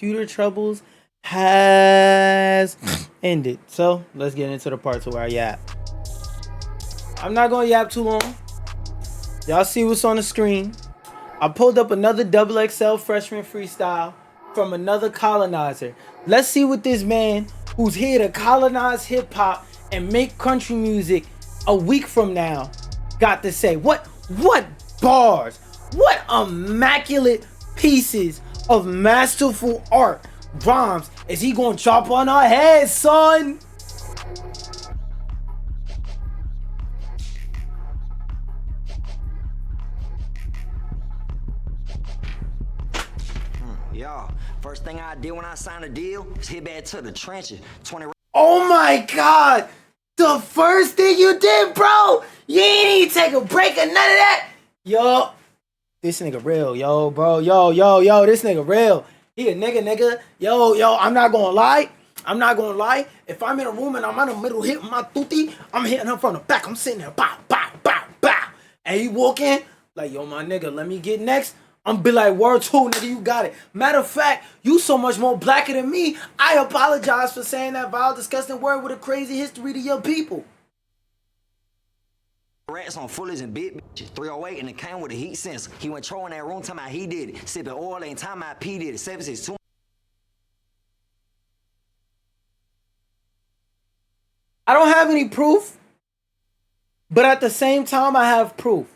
computer troubles has ended. So let's get into the parts where I yap. I'm not gonna yap too long. Y'all see what's on the screen. I pulled up another double XL freshman freestyle from another colonizer. Let's see what this man who's here to colonize hip hop and make country music a week from now got to say. What bars, what immaculate pieces of masterful art rhymes is he gonna drop on our heads, son? Yo, first thing I did when I signed a deal is hit back to the trenches. 20. Oh my god! The first thing you did, bro! You ain't even take a break or none of that! Yo, this nigga real, yo, bro, yo, this nigga real. He a nigga. Yo, I'm not gonna lie. If I'm in a room and I'm on the middle hitting my tutti, I'm hitting him from the back. I'm sitting there, bow. And he walk in, like, yo, my nigga, let me get next. I'm be like, word two, nigga, you got it. Matter of fact, you so much more blacker than me. I apologize for saying that vile, disgusting word with a crazy history to your people. Rats on Fullers and big bitches. 308 and it came with a heat sensor. He went trolling that room, talking about he did it. Sipping oil, ain't talking about P did it. 762. I don't have any proof, but at the same time, I have proof.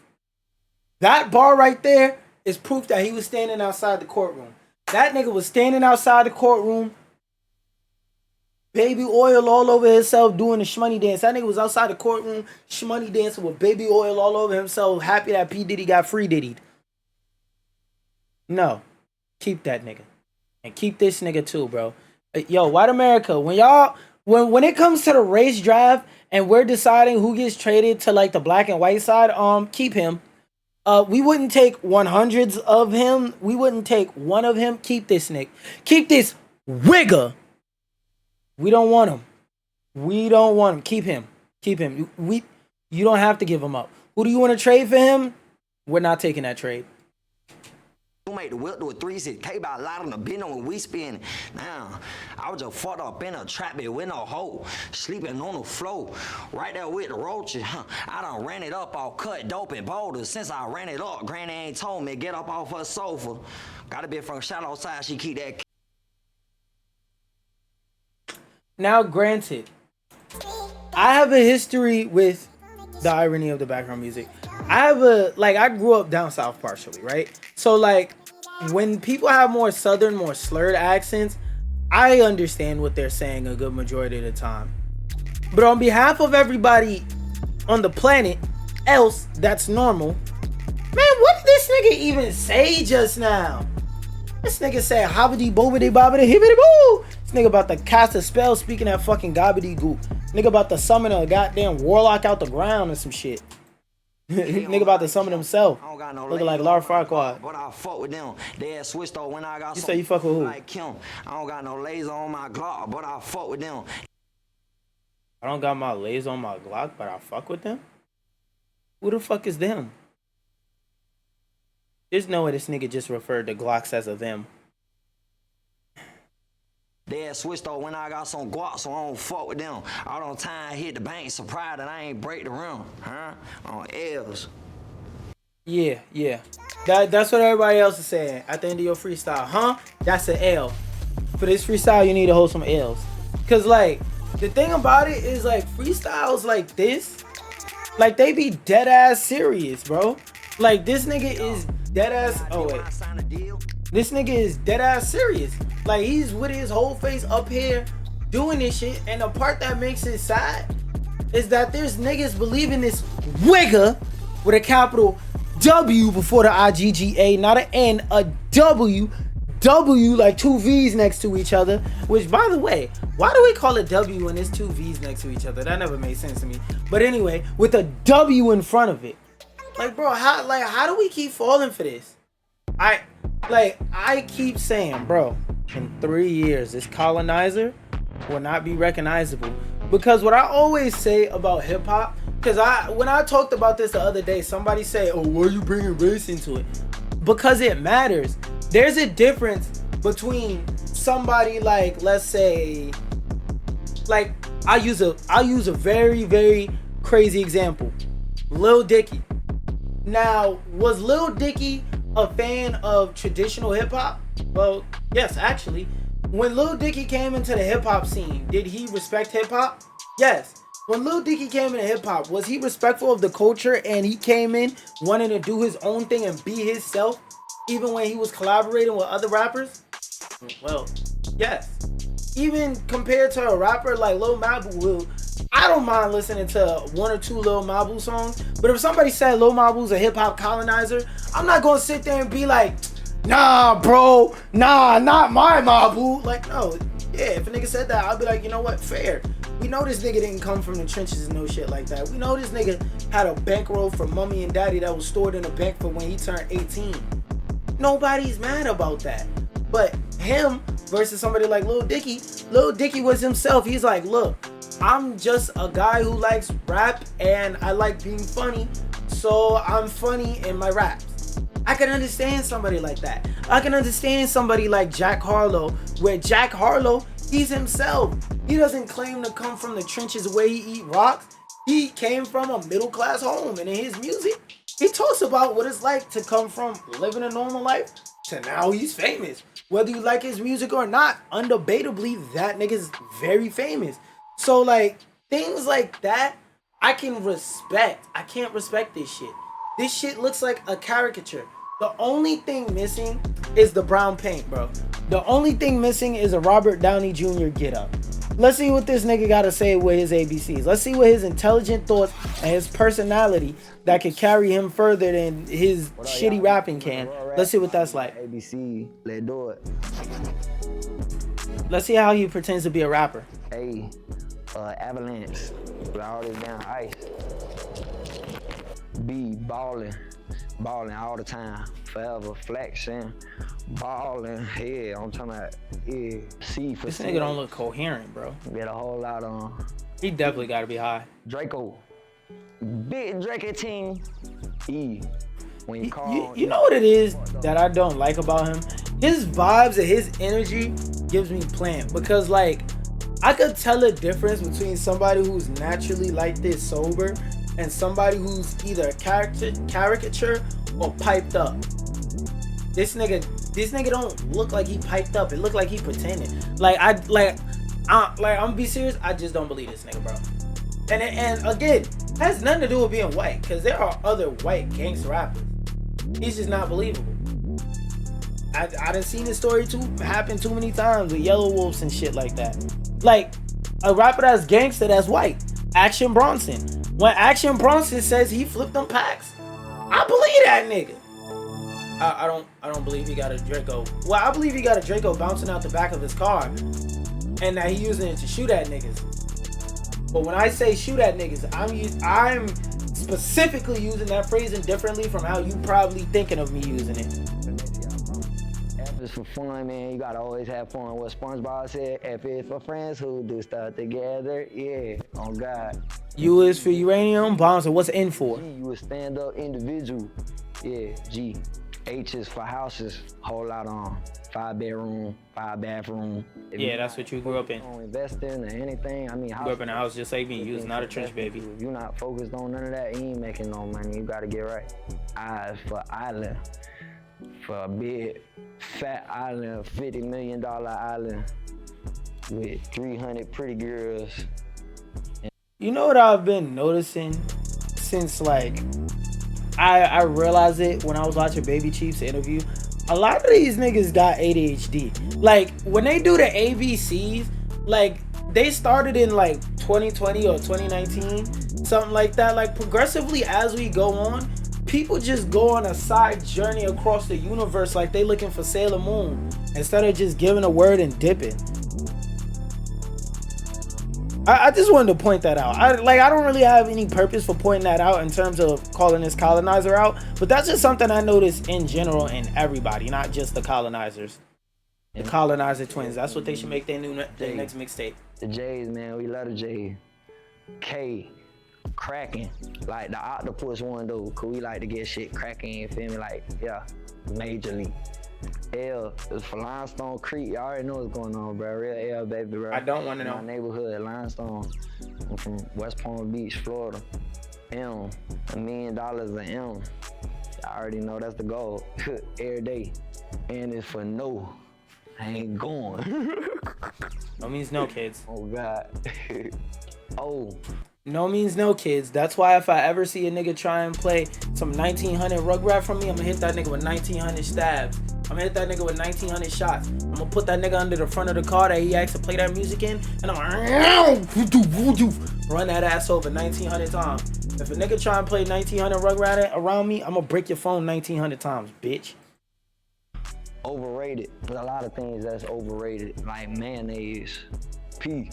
That bar right there is proof that he was standing outside the courtroom. That nigga was standing outside the courtroom, baby oil all over himself, doing the shmoney dance. That nigga was outside the courtroom, shmoney dancing with baby oil all over himself, happy that P. Diddy got free diddied. No. Keep that nigga. And keep this nigga too, bro. Yo, white America, when it comes to the race draft and we're deciding who gets traded to like the black and white side, keep him. We wouldn't take 100s of him. We wouldn't take one of him. Keep this nigga. Keep this wigger. We don't want him. Keep him. You don't have to give him up. Who do you want to trade for him? We're not taking that trade. Who made the whip to a 3-6? K by a lot on the bin on when we spin. Now, I was just fucked up in a trap it with no hole. Sleeping on the floor. Right there with the roaches. I done ran it up all cut, dope, and boulders. Since I ran it up, Granny ain't told me get up off her sofa. Got a bit from shot outside, she keep that. Now, granted, I have a history with the irony of the background music. I grew up down south partially, right? So, like, when people have more southern, more slurred accents, I understand what they're saying a good majority of the time. But on behalf of everybody on the planet else that's normal, man, what did this nigga even say just now? This nigga said hobbity bobbity bobbity hibbity boo. This nigga about to cast a spell speaking that fucking gobbity goop. Nigga about to summon a goddamn warlock out the ground or some shit. Nigga about to summon himself. Looking like Lar Farquaad. But I fuck with them. They had switched though when I got. You say you fuck with who? Like him. I don't got no laser on my Glock, but I fuck with them. I don't got my laser on my Glock, but I fuck with them? Who the fuck is them? There's no way this nigga just referred to Glocks as a them. They had switched though when I got some guap, so I don't fuck with them. All on time hit the bank, surprised that I ain't break the rim, huh? On L's. Yeah. That's what everybody else is saying at the end of your freestyle, huh? That's an L. For this freestyle, you need to hold some L's. Cause like, the thing about it is like freestyles like this, like they be dead ass serious, bro. Like this nigga is dead ass. Oh wait. This nigga is dead ass serious. Like he's with his whole face up here doing this shit. And the part that makes it sad is that there's niggas believing this wigger with a capital W before the IGGA, not an N, a W, like two V's next to each other. Which, by the way, why do we call it W when there's two V's next to each other? That never made sense to me. But anyway, with a W in front of it. Like, bro, how do we keep falling for this? I keep saying, bro, in 3 years, this colonizer will not be recognizable. Because what I always say about hip hop, because when I talked about this the other day, somebody say, oh, why are you bringing race into it? Because it matters. There's a difference between somebody like, let's say, like I'll use a very, very crazy example. Lil Dicky. Now, was Lil Dicky a fan of traditional hip hop? Well, yes, actually. When Lil Dicky came into the hip hop scene, did he respect hip hop? Yes. When Lil Dicky came into hip hop, was he respectful of the culture and he came in wanting to do his own thing and be himself, even when he was collaborating with other rappers? Well, yes. Even compared to a rapper like Lil Mabu, I don't mind listening to one or two Lil Mabu songs, but if somebody said Lil Mabu's a hip hop colonizer, I'm not gonna sit there and be like, nah, bro, nah, not my Mabu. Like, no, yeah, if a nigga said that, I'll be like, you know what, fair. We know this nigga didn't come from the trenches and no shit like that. We know this nigga had a bankroll from mommy and daddy that was stored in a bank for when he turned 18. Nobody's mad about that. But him versus somebody like Lil Dicky was himself. He's like, look, I'm just a guy who likes rap and I like being funny, so I'm funny in my raps. I can understand somebody like that. I can understand somebody like Jack Harlow, where Jack Harlow, he's himself. He doesn't claim to come from the trenches where he eat rocks. He came from a middle class home, and in his music, he talks about what it's like to come from living a normal life to now he's famous. Whether you like his music or not, undebatably, that nigga's very famous. So like, things like that, I can respect. I can't respect this shit. This shit looks like a caricature. The only thing missing is the brown paint, bro. The only thing missing is a Robert Downey Jr. get up. Let's see what this nigga gotta say with his ABCs. Let's see what his intelligent thoughts and his personality that could carry him further than his shitty rapping can. Let's see what that's like. ABC, let's do it. Let's see how he pretends to be a rapper. Hey, Avalanche, with all this down ice. B, ballin' all the time, forever, flexing, ballin', yeah, I'm talking about, yeah, C for This C. nigga don't look coherent, bro. Get a whole lot on. He definitely gotta be high. Draco, big Draco team, E. When you call, you know what it is that I don't like about him? His vibes and his energy gives me plant, because like, I could tell a difference between somebody who's naturally like this sober and somebody who's either a caricature or piped up. This nigga don't look like he piped up. It look like he pretending. I'm gonna be serious. I just don't believe this nigga, bro. And again, has nothing to do with being white, because there are other white gangster rappers. He's just not believable. I done seen this story happen too many times with Yellow Wolves and shit like that. Like a rapper that's gangster that's white, Action Bronson. When Action Bronson says he flipped them packs, I believe that nigga. I don't believe he got a Draco. Well, I believe he got a Draco bouncing out the back of his car, and that he using it to shoot at niggas. But when I say shoot at niggas, I'm specifically using that phrasing differently from how you probably thinking of me using it. F is for fun, man. You gotta always have fun. What SpongeBob said, F is for friends who do stuff together. Yeah, on God. U is for uranium bombs, and what's N for? G, you a stand-up individual. Yeah, G. H is for houses. Whole lot on. 5-bedroom, 5-bathroom. Yeah, that's what you grew up in. Investing or anything. I mean, You grew up in a house just like me. You was not a trench baby. If you're not focused on none of that, you ain't making no money. You gotta get right. I is for island. For a big, fat island, $50 million island with 300 pretty girls. You know what I've been noticing since like I realized it when I was watching Baby Chief's interview? A lot of these niggas got ADHD. Like when they do the ABCs, like they started in like 2020 or 2019, something like that. Like progressively as we go on, people just go on a side journey across the universe like they looking for Sailor Moon instead of just giving a word and dipping. I just wanted to point that out. I don't really have any purpose for pointing that out in terms of calling this colonizer out, but that's just something I noticed in general in everybody, not just the colonizers. The colonizer twins. That's what they should make their next mixtape. The J's, man, we love the J's. K, cracking, like the octopus one though, cause we like to get shit cracking, you feel me? Like, yeah, majorly. L is for Limestone Creek. Y'all already know what's going on, bro. Real L, baby, bro. I don't want to know. My neighborhood, Limestone. I'm from West Palm Beach, Florida. M, $1 million an M. Y'all already know that's the goal. Every day. And it's for no. I ain't going. No means no, kids. Oh, God. Oh. No means no, kids. That's why if I ever see a nigga try and play some 1900 Rugrat from me, I'm gonna hit that nigga with 1900 stabs. I'm gonna hit that nigga with 1900 shots. I'm gonna put that nigga under the front of the car that he asked to play that music in, and I'm gonna run that ass over 1900 times. If a nigga try and play 1900 Rugrat around me, I'm gonna break your phone 1900 times, bitch. Overrated. There's a lot of things that's overrated, like mayonnaise, P.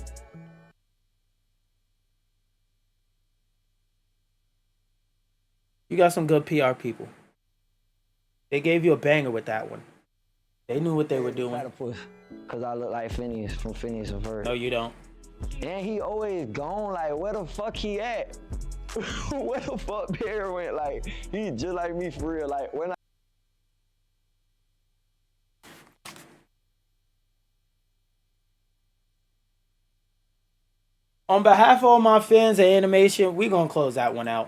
You got some good PR people. They gave you a banger with that one. They knew what they were doing. Cause I look like Phineas from Phineas and Ferb. No, you don't. And he always gone. Like, where the fuck he at? Where the fuck Perry went? Like, he just like me for real. Like, when I. On behalf of all my fans of animation, we gonna close that one out.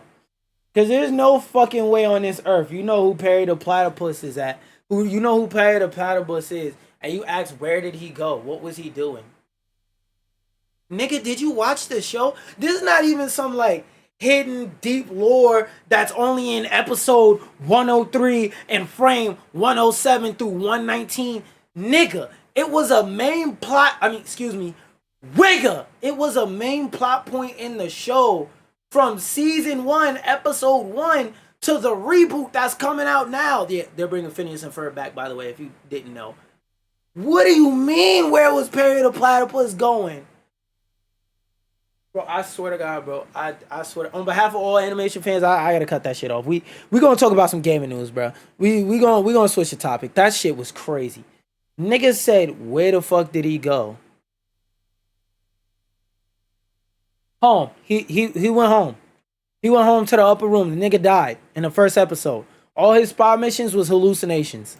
Cause there's no fucking way on this earth. You know who Perry the Platypus is at. You know who Perry the Platypus is. And you ask, where did he go? What was he doing? Nigga, did you watch the show? This is not even some like hidden deep lore that's only in episode 103 and frame 107 through 119. Nigga, it was a main plot. Wigga. It was a main plot point in the show. From season 1, episode 1 to the reboot that's coming out now. Yeah, they're bringing Phineas and Ferb back, by the way, if you didn't know. What do you mean, where was Perry the Platypus going? Bro, I swear to God, bro. I swear. On behalf of all animation fans, I gotta cut that shit off. We gonna talk about some gaming news, bro. We gonna switch the topic. That shit was crazy. Niggas said, where the fuck did he go? Home. He went home. He went home to the upper room. The nigga died in the first episode. All his spy missions was hallucinations.